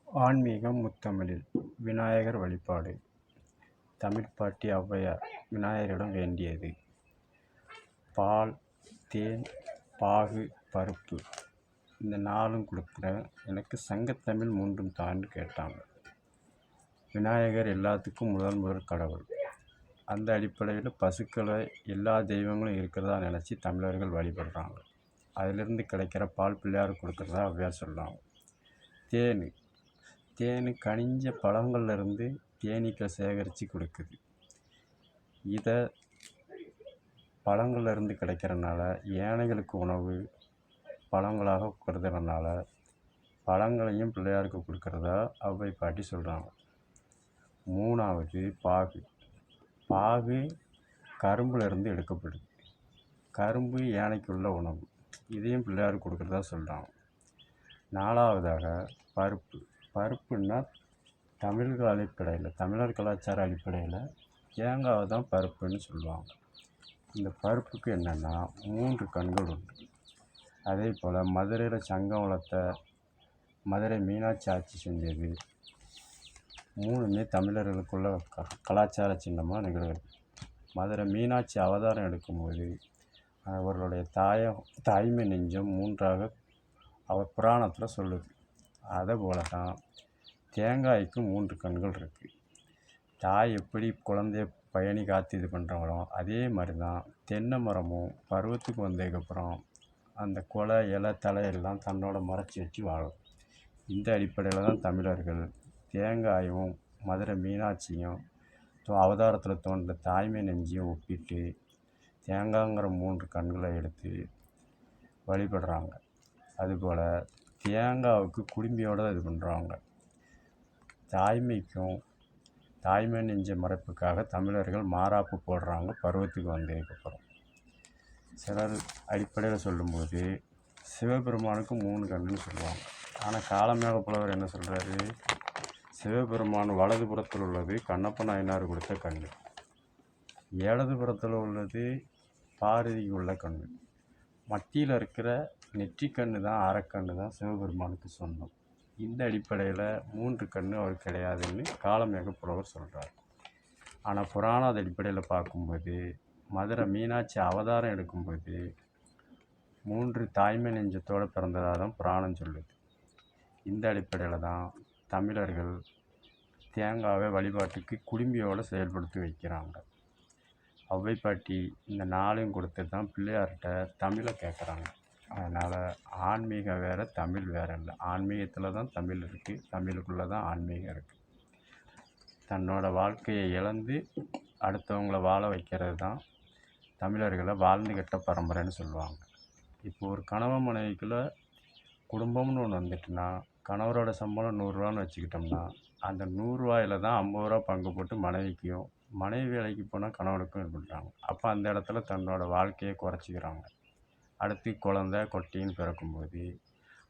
ஆன்மீகம் முத்தமிழில் விநாயகர் வழிபாடு. தமிழ்ப்பாட்டி ஔவையார் விநாயகரிடம் வேண்டியது: பால், தேன், பாகு, பருப்பு இந்த 4ம் கொடுக்குறேன், எனக்கு சங்கத்தமிழ் 3ம் தான்னு கேட்டாங்க. விநாயகர் எல்லாத்துக்கும் முதல் கடவுள். அந்த அடிப்படையில் பசுக்களை எல்லா தெய்வங்களும் இருக்கிறதா நினச்சி தமிழர்கள் வழிபடுறாங்க. அதிலிருந்து கிடைக்கிற பால் பிள்ளையார் கொடுக்குறதா ஔவையார் சொல்கிறாங்க. தேன் கனிஞ்ச பழங்கள்லேருந்து தேனீக்களை சேகரித்து கொடுக்குது. இதை பழங்கள்லேருந்து கிடைக்கிறனால ஏழைகளுக்கு உணவு பழங்களாக கருதுறதுனால பழங்களையும் பிள்ளையாருக்கு கொடுக்குறதா ஔவை பாட்டி சொல்கிறாங்க. 3வது பாகு கரும்புலேருந்து எடுக்கப்படுது. கரும்பு யானைக்குள்ள உணவு, இதையும் பிள்ளையாருக்கு கொடுக்குறதா சொல்கிறாங்க. 4வதாக பருப்புன்னா தமிழர் கலாச்சார அடிப்படையில் தேங்காவை தான் பருப்புன்னு சொல்லுவாங்க. இந்த பருப்புக்கு என்னென்னா 3 கண்கள் உண்டு. அதே போல் மதுரையில் சங்கம் வளர்த்த மதுரை மீனாட்சி ஆட்சி செஞ்சது 3மே தமிழர்களுக்குள்ள கலாச்சார சின்னமாக நிகழ்கிறது. மதுரை மீனாட்சி அவதாரம் எடுக்கும்போது அவர்களுடைய தாய்மை நெஞ்சம் 3ஆக அவர் புராணத்தில் சொல்லுது. அதே போல தான் தேங்காய்க்கு 3 கண்கள் இருக்குது. தாய் எப்படி குழந்தைய பயணி காத்து இது பண்ணுறாங்களோ அதே மாதிரி தான் தென்னை மரமும் பருவத்துக்கு வந்ததுக்கப்புறம் அந்த கொலை இலை தலையெல்லாம் தன்னோட மறைச்சி வச்சு வாழும். இந்த அடிப்படையில் தான் தமிழர்கள் தேங்காயும் மதுரை மீனாட்சியும் அவதாரத்தில் தோன்ற தாய்மை நெஞ்சியும் ஒப்பிட்டு தேங்காய்ங்கிற 3 கண்களை எடுத்து வழிபடுறாங்க. அதுபோல் தேங்காவுக்கு குடும்பியோடு இது பண்ணுறாங்க. தாய்மை நெஞ்ச மறைப்புக்காக தமிழர்கள் மாறாப்பு போடுறாங்க பருவத்துக்கு வந்ததுக்கப்புறம். சிலர் அடிப்படையில் சொல்லும்போது சிவபெருமானுக்கு 3 கண்ணுன்னு சொல்லுவாங்க. ஆனால் காலமேக புலவர் என்ன சொல்கிறாரு, சிவபெருமான் வலதுபுறத்தில் உள்ளது கண்ணப்ப நாயனார் கொடுத்த கண்ணு, இடதுபுறத்தில் உள்ளது பார்வதிக்கு உள்ள கண்ணு, மத்தியில் இருக்கிற நெற்றிக்கண்ணு தான் அரைக்கண்ணு தான் சிவபெருமானுக்கு சொந்தம். இந்த அடிப்படையில் 3 கண்ணு அவர் கிடையாதுன்னு காலமேக புலவர் சொல்கிறார். ஆனால் புராண அடிப்படையில் பார்க்கும்போது மதுரை மீனாட்சி அவதாரம் எடுக்கும்போது 3 தாய்மை நெஞ்சத்தோடு பிறந்ததாக தான் புராணம் சொல்லுது. இந்த அடிப்படையில் தான் தமிழர்கள் தேங்காவை வழிபாட்டுக்கு குடும்பியோடு செயல்படுத்தி வைக்கிறாங்க. ஔவை பாட்டி இந்த 4ம் கொடுத்து தான் பிள்ளையார்கிட்ட தமிழை கேட்குறாங்க. அதனால் ஆன்மீகம் வேறு, தமிழ் வேறு இல்லை. ஆன்மீகத்தில் தான் தமிழ் இருக்குது, தமிழுக்குள்ளே தான் ஆன்மீகம் இருக்குது. தன்னோட வாழ்க்கையை இழந்து அடுத்தவங்கள வாழ வைக்கிறது தான் தமிழர்களை வாழ்ந்து கெட்ட பரம்பரைன்னு சொல்லுவாங்க. இப்போ ஒரு கணவன் மனைவிக்குள்ளே குடும்பம்னு ஒன்று வந்துட்டுனா கணவரோட சம்பளம் 100 ரூபான்னு வச்சுக்கிட்டோம்னா அந்த 100 ரூபாயில் தான் 50 ரூபா பங்கு போட்டு மனைவிக்கும், மனைவி வேலைக்கு போனால் கணவனுக்கும் இது பண்ணுறாங்க. அப்போ அந்த இடத்துல தன்னோட வாழ்க்கையை குறைச்சிக்கிறாங்க. அடுத்து குழந்தை கொட்டின்னு பிறக்கும்போது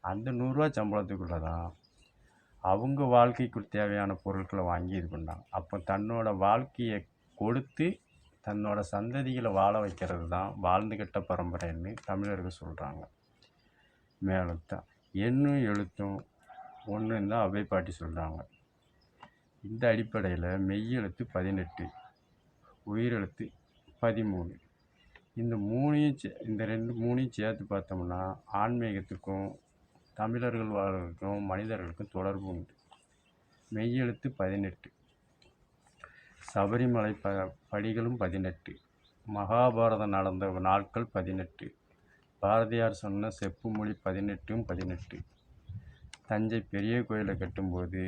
அந்த 100 ரூபா சம்பளத்துக்குள்ளே தான் அவங்க வாழ்க்கைக்கு தேவையான பொருட்களை வாங்கி இது பண்ணாங்க. அப்போ தன்னோட வாழ்க்கையை கொடுத்து தன்னோட சந்ததிகளை வாழ வைக்கிறது தான் வாழ்ந்து கெட்ட பரம்பரைன்னு தமிழர்கள் சொல்கிறாங்க. மேலும் தான் எண்ணும் எழுத்தும் ஒன்றுன்னு தான் ஔவை பாட்டி சொல்கிறாங்க. இந்த அடிப்படையில் மெய்யெழுத்து 18, உயிரெழுத்து 13. இந்த 3யும் சேர்த்து பார்த்தோம்னா ஆன்மீகத்துக்கும் தமிழர்கள் வாழ்றதுக்கும் மனிதர்களுக்கும் தொடர்பு உண்டு. மெய்யெழுத்து 18, சபரிமலை படிகளும் 18, மகாபாரதம் நடந்த நாட்கள் 18, பாரதியார் சொன்ன செப்பு மொழி 18ம் 18, தஞ்சை பெரிய கோயிலை கட்டும்போது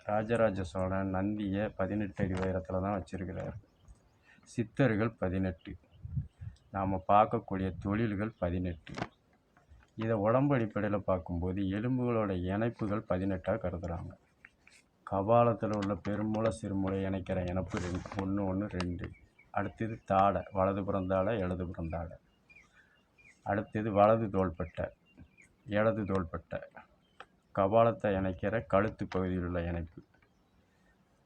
ராஜராஜ சோழன் நந்தியை 18 அடி உயரத்தில் தான் வச்சிருக்கிறார். சித்தர்கள் 18, நாம் பார்க்கக்கூடிய தொழில்கள் 18. இதை உடம்பு அடிப்படையில் பார்க்கும்போது எலும்புகளோட இணைப்புகள் 18ஆக கருதுகிறாங்க. கபாலத்தில் உள்ள பெருமூளை சிறுமூளை இணைக்கிற இணைப்பு 1 2. அடுத்தது தாடை, வலது புறந்தாடை இடது புறந்தாடை. அடுத்தது வலது தோள்பட்டை இடது தோள்பட்டை. கபாலத்தை இணைக்கிற கழுத்து பகுதியில் உள்ள இணைப்பு.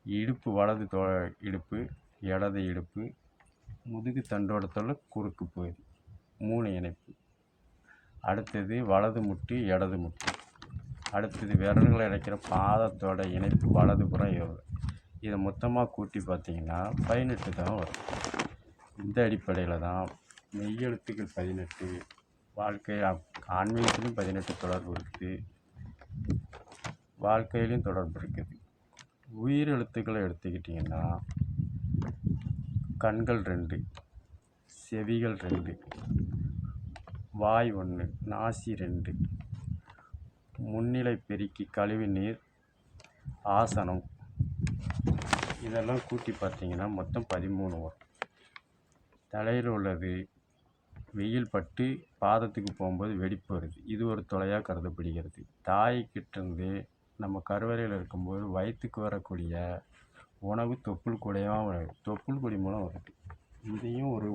இடுப்பு வலது இடுப்பு இடது இடுப்பு. முதுகு தண்டோடத்தில் குறுக்கு பகுதி 3 இணைப்பு. அடுத்தது வலது முட்டு இடது முட்டு. அடுத்தது விரல்களை இணைக்கிற பாதத்தோட இணைப்பு வலதுபுறம் 7. இதை மொத்தமாக கூட்டி பார்த்தீங்கன்னா 18 தான் வரும். இந்த அடிப்படையில் தான் மெய்யெழுத்துக்கள் 18, வாழ்க்கை ஆன்மீகத்திலும் 18 தொடர்பு இருக்குது, வாழ்க்கையிலையும் தொடர்பு இருக்குது. உயிர் எழுத்துக்களை எடுத்துக்கிட்டிங்கன்னா கண்கள் 2, செவிகள் 2, வாய் 1, நாசி 2, முன்னிலை பெருக்கி கழிவு நீர், ஆசனம், இதெல்லாம் கூட்டி பார்த்தீங்கன்னா மொத்தம் 13 வரும். தலையில் உள்ளது வெயில் பட்டு பாதத்துக்கு போகும்போது வெடிப்பு வருது, இது ஒரு தொலையாக கருதப்படுகிறது. தாய்கிட்டேருந்து நம்ம கருவறையில் இருக்கும்போது வயிற்றுக்கு வரக்கூடிய உணவு தொப்புள் கொடி மூலம் வருது, இதையும் ஒரு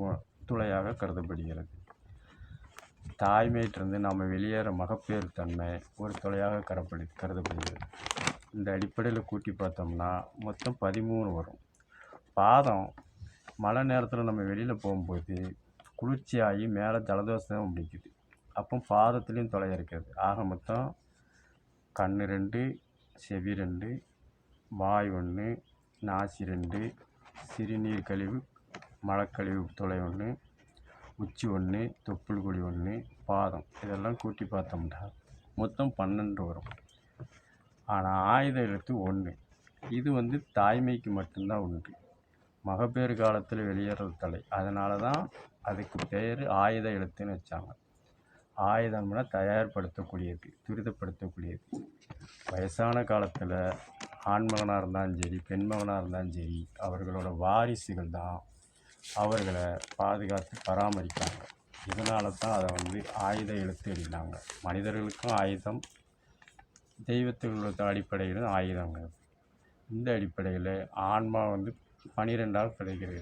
துளையாக கருதப்படுகிறது. தாய்மையிட்டிருந்து நம்ம வெளியேற மகப்பேறு தன்மை ஒரு தொலையாக கருதப்படுகிறது. இந்த அடிப்படையில் கூட்டி பார்த்தோம்னா மொத்தம் 13 வரும். பாதம் மழை நேரத்தில் நம்ம வெளியில் போகும்போது குளிர்ச்சியாகி மேலே ஜலதோஷம் பிடிக்குது, அப்போ பாதத்துலேயும் தொலை இருக்கிறது. ஆக மொத்தம் கண் 2, செவி 2, வாய் 1, நாசி 2, சிறுநீர் கழிவு மலக்கழிவு துளை 1, உச்சி 1, தொப்புள் கொடி 1, பாதம், இதெல்லாம் கூட்டி பார்த்தோம்னா மொத்தம் 12 வரும். ஆனால் ஆயுத எழுத்து 1, இது தாய்மைக்கு மட்டும்தான் உண்டு. மகப்பேறு காலத்தில் வெளியேறது தலை, அதனால தான் அதுக்கு பெயர் ஆயுத எழுத்துன்னு வச்சாங்க. ஆயுதம்னா தயார்படுத்தக்கூடியது, துரிதப்படுத்தக்கூடியது. வயசான காலத்தில் ஆண்மகனாக இருந்தாலும் சரி, பெண்மகனாக இருந்தாலும் சரி, அவர்களோட வாரிசுகள் தான் அவர்களை பாதுகாத்து பராமரிப்பாங்க. இதனால தான் அதை ஆயுத எழுத்து எழுதினாங்க. மனிதர்களுக்கும் ஆயுதம், தெய்வத்தில் உள்ள அடிப்படையிலும் ஆயுதங்கள். இந்த அடிப்படையில் ஆன்மா 12ஆல் கிடைக்கிறது.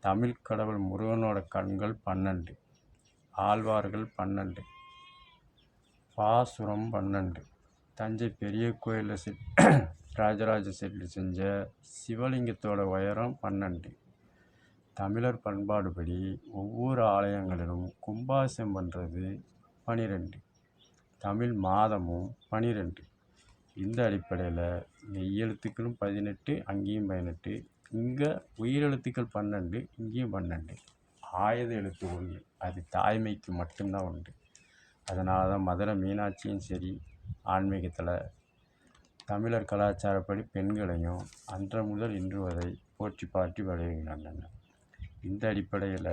தமிழ் கடவுள் முருகனோட கண்கள் 12, ஆழ்வார்கள் 12, பாசுரம் 12, தஞ்சை பெரிய கோயிலில் ராஜராஜ சோழன் செஞ்ச சிவலிங்கத்தோட உயரம் 12. தமிழர் பண்பாடுபடி ஒவ்வொரு ஆலயங்களிலும் கும்பாபிஷேகம் பண்ணுறது 12. தமிழ் மாதமும் 12. இந்த அடிப்படையில் மெய்யெழுத்துக்களும் 18, அங்கேயும் 18, இங்கே உயிரெழுத்துக்கள் 12, இங்கேயும் 12. ஆயுத எழுத்து 1, அது தாய்மைக்கு மட்டும்தான் உண்டு. அதனால தான் மதுரை மீனாட்சியும் சரி, ஆன்மீகத்தில் தமிழர் கலாச்சாரப்படி பெண்களையும் அன்று முதல் இன்று வரை போற்றி பாட்டி வழிகின்றன. இந்த அடிப்படையில்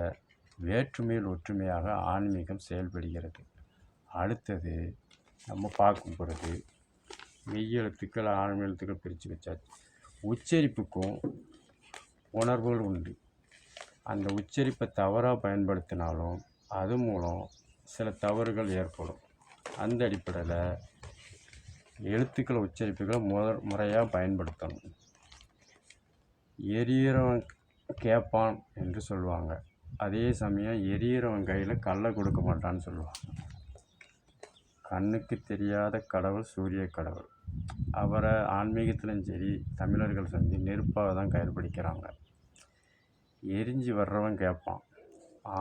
வேற்றுமையில் ஒற்றுமையாக ஆன்மீகம் செயல்படுகிறது. அடுத்தது நம்ம பார்க்கும் பொழுது மெய்யெழுத்துக்கள் ஆன்மீக எழுத்துக்கள் பிரித்து வச்சாச்சு. உச்சரிப்புக்கும் உணர்வுகள் உண்டு. அந்த உச்சரிப்பை தவறாக பயன்படுத்தினாலும் அது மூலம் சில தவறுகள் ஏற்படும். அந்த அடிப்படையில் எழுத்துக்கள் உச்சரிப்புகளை முறையாக பயன்படுத்தணும். எரியறவன் கேட்பான் என்று சொல்லுவாங்க, அதே சமயம் எரியறவன் கையில் கல்லை கொடுக்க மாட்டான்னு சொல்லுவாங்க. கண்ணுக்கு தெரியாத கடவுள் சூரிய கடவுள், அவரை ஆன்மீகத்திலும் சரி தமிழர்கள் நெருப்பாக தான் கயிறுபிடிக்கிறாங்க. எரிஞ்சு வர்றவன் கேட்பான்.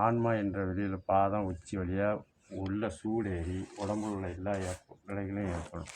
ஆன்மா என்ற வெளியில் பாதம் உச்சி வழியாக உள்ள சூடேறி உடம்புல உள்ள எல்லா நிலைகளையும் ஏற்படும்.